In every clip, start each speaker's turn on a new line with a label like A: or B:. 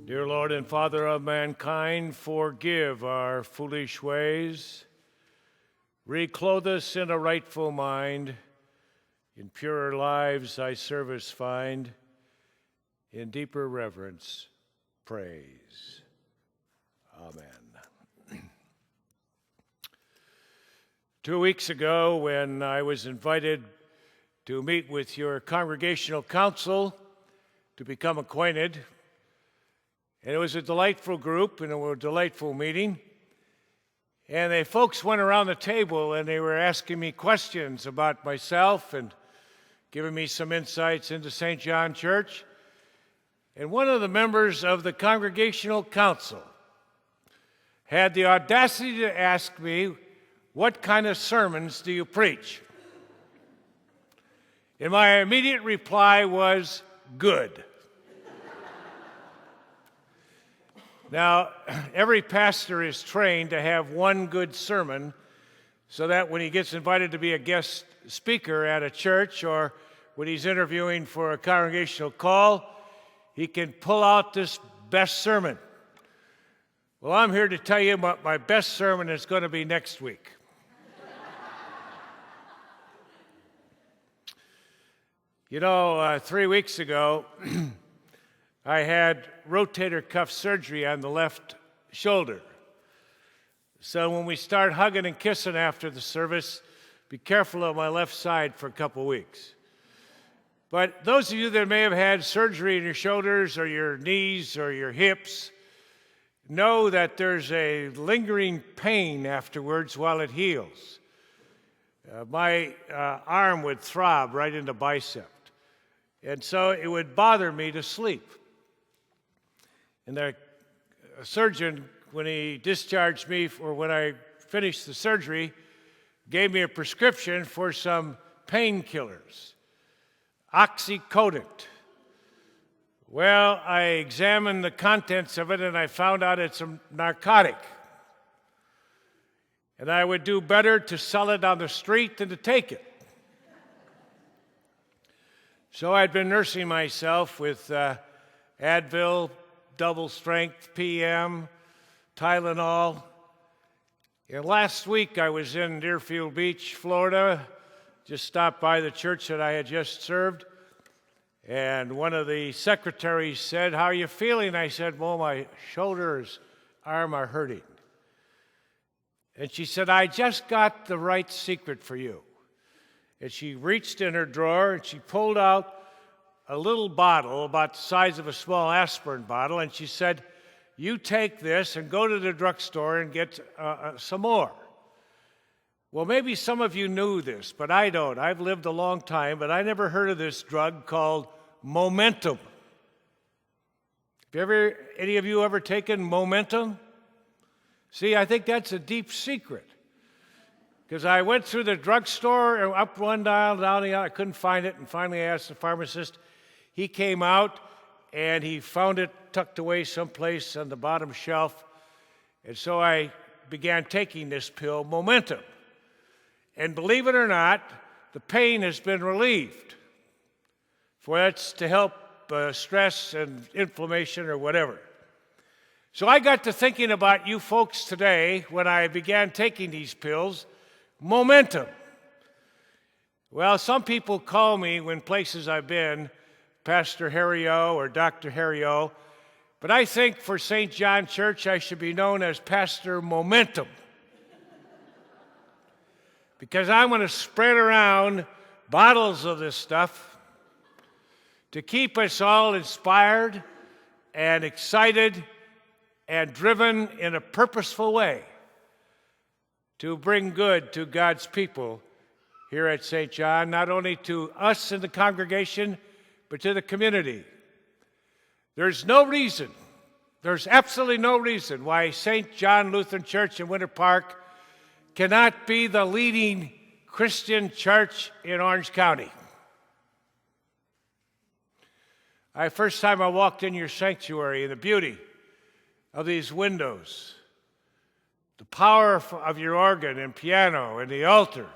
A: Dear Lord and Father of mankind, forgive our foolish ways. Reclothe us in a rightful mind. In purer lives thy service find. In deeper reverence, praise. Amen. 2 weeks ago, when I was invited to meet with your congregational council to become acquainted, and it was a delightful group and a delightful meeting. And the folks went around the table and they were asking me questions about myself and giving me some insights into St. John Church. And one of the members of the congregational council had the audacity to ask me, "What kind of sermons do you preach?" And my immediate reply was, "Good." Now, every pastor is trained to have one good sermon so that when he gets invited to be a guest speaker at a church or when he's interviewing for a congregational call, he can pull out this best sermon. Well, I'm here to tell you what my best sermon is going to be next week. You know, 3 weeks ago, I had rotator cuff surgery on the left shoulder. So when we start hugging and kissing after the service, be careful of my left side for a couple weeks. But those of you that may have had surgery in your shoulders or your knees or your hips know that there's a lingering pain afterwards while it heals. My arm would throb right in the bicep. And so it would bother me to sleep. And the surgeon, when he discharged me, or when I finished the surgery, gave me a prescription for some painkillers, oxycodone. Well, I examined the contents of it and I found out it's a narcotic. And I would do better to sell it on the street than to take it. So I'd been nursing myself with Advil, double strength, PM, Tylenol. And last week I was in Deerfield Beach, Florida, just stopped by the church that I had just served. And one of the secretaries said, "How are you feeling?" I said, "Well, my shoulders, arm are hurting." And she said, "I just got the right secret for you." And she reached in her drawer and she pulled out a little bottle about the size of a small aspirin bottle, and she said, "You take this and go to the drugstore and get some more." Well, maybe some of you knew this, but I don't. I've lived a long time, but I never heard of this drug called Momentum. Any of you ever taken Momentum? See, I think that's a deep secret. Because I went through the drugstore, and up one aisle, down the aisle, I couldn't find it, and finally I asked the pharmacist. He came out, and he found it tucked away someplace on the bottom shelf, and so I began taking this pill, Momentum. And believe it or not, the pain has been relieved. For that's to help stress and inflammation or whatever. So I got to thinking about you folks today when I began taking these pills, Momentum. Well, some people call me, when places I've been, Pastor Harry O or Dr. Harry O, but I think for St. John Church I should be known as Pastor Momentum. Because I'm going to spread around bottles of this stuff to keep us all inspired and excited and driven in a purposeful way to bring good to God's people here at St. John, not only to us in the congregation, but to the community. There's absolutely no reason why St. John Lutheran Church in Winter Park cannot be the leading Christian church in Orange County. First time I walked in your sanctuary, and the beauty of these windows, the power of your organ and piano and the altar.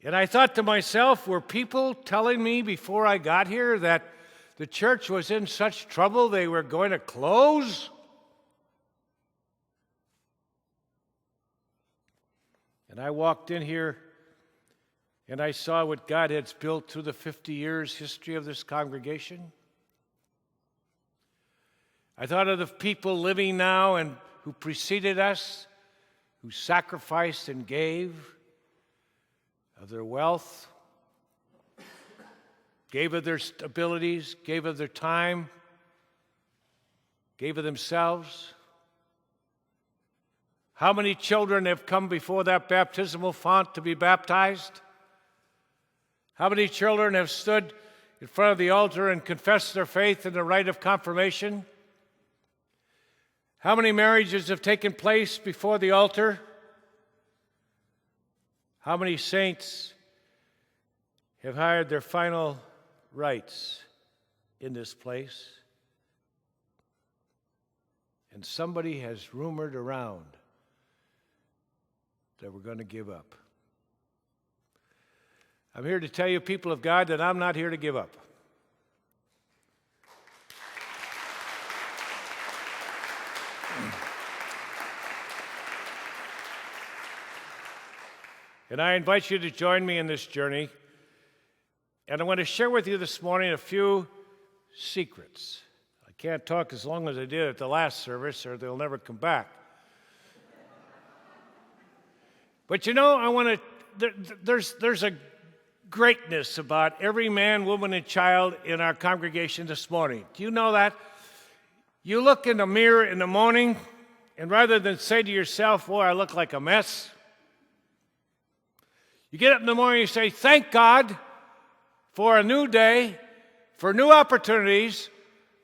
A: And I thought to myself, were people telling me before I got here that the church was in such trouble they were going to close? And I walked in here and I saw what God had built through the 50 years history of this congregation. I thought of the people living now and who preceded us, who sacrificed and gave of their wealth, gave of their abilities, gave of their time, gave of themselves. How many children have come before that baptismal font to be baptized? How many children have stood in front of the altar and confessed their faith in the rite of confirmation? How many marriages have taken place before the altar? How many saints have hired their final rites in this place? And somebody has rumored around that we're going to give up. I'm here to tell you, people of God, that I'm not here to give up. And I invite you to join me in this journey. And I want to share with you this morning a few secrets. I can't talk as long as I did at the last service, or they'll never come back. But you know, there's a greatness about every man, woman, and child in our congregation this morning. Do you know that? You look in the mirror in the morning, and rather than say to yourself, boy, I look like a mess, you get up in the morning and you say, thank God for a new day, for new opportunities,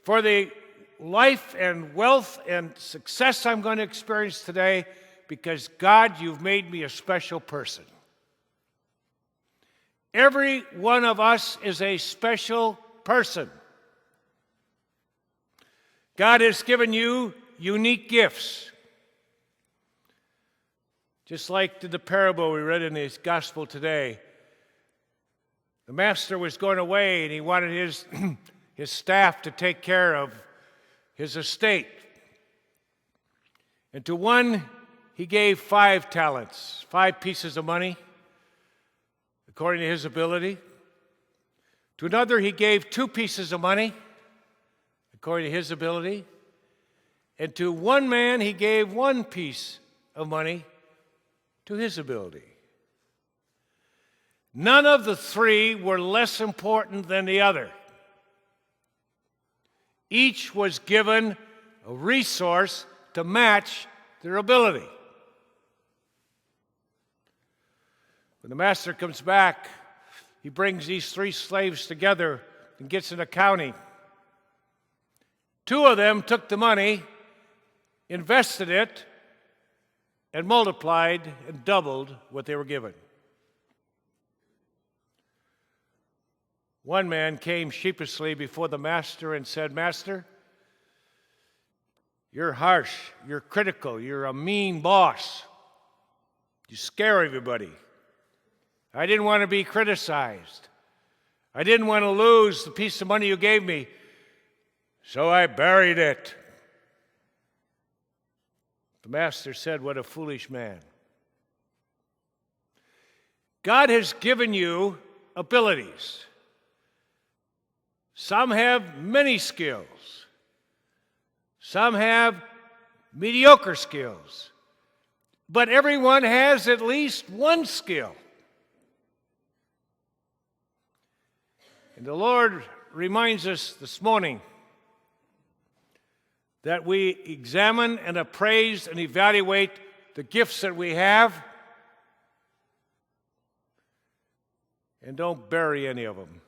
A: for the life and wealth and success I'm going to experience today, because God, you've made me a special person. Every one of us is a special person. God has given you unique gifts. Just like the parable we read in his gospel today. The master was going away and he wanted his staff to take care of his estate. And to one, he gave 5 talents, 5 pieces of money, according to his ability. To another, he gave 2 pieces of money, according to his ability. And to one man, he gave 1 piece of money to his ability. None of the 3 were less important than the other. Each was given a resource to match their ability. When the master comes back, he brings these 3 slaves together and gets an accounting. 2 of them took the money, invested it, and multiplied and doubled what they were given. One man came sheepishly before the master and said, Master, you're harsh, you're critical, you're a mean boss. You scare everybody. I didn't want to be criticized. I didn't want to lose the piece of money you gave me, so I buried it. The master said, what a foolish man. God has given you abilities. Some have many skills. Some have mediocre skills. But everyone has at least one skill. And the Lord reminds us this morning that we examine and appraise and evaluate the gifts that we have and don't bury any of them.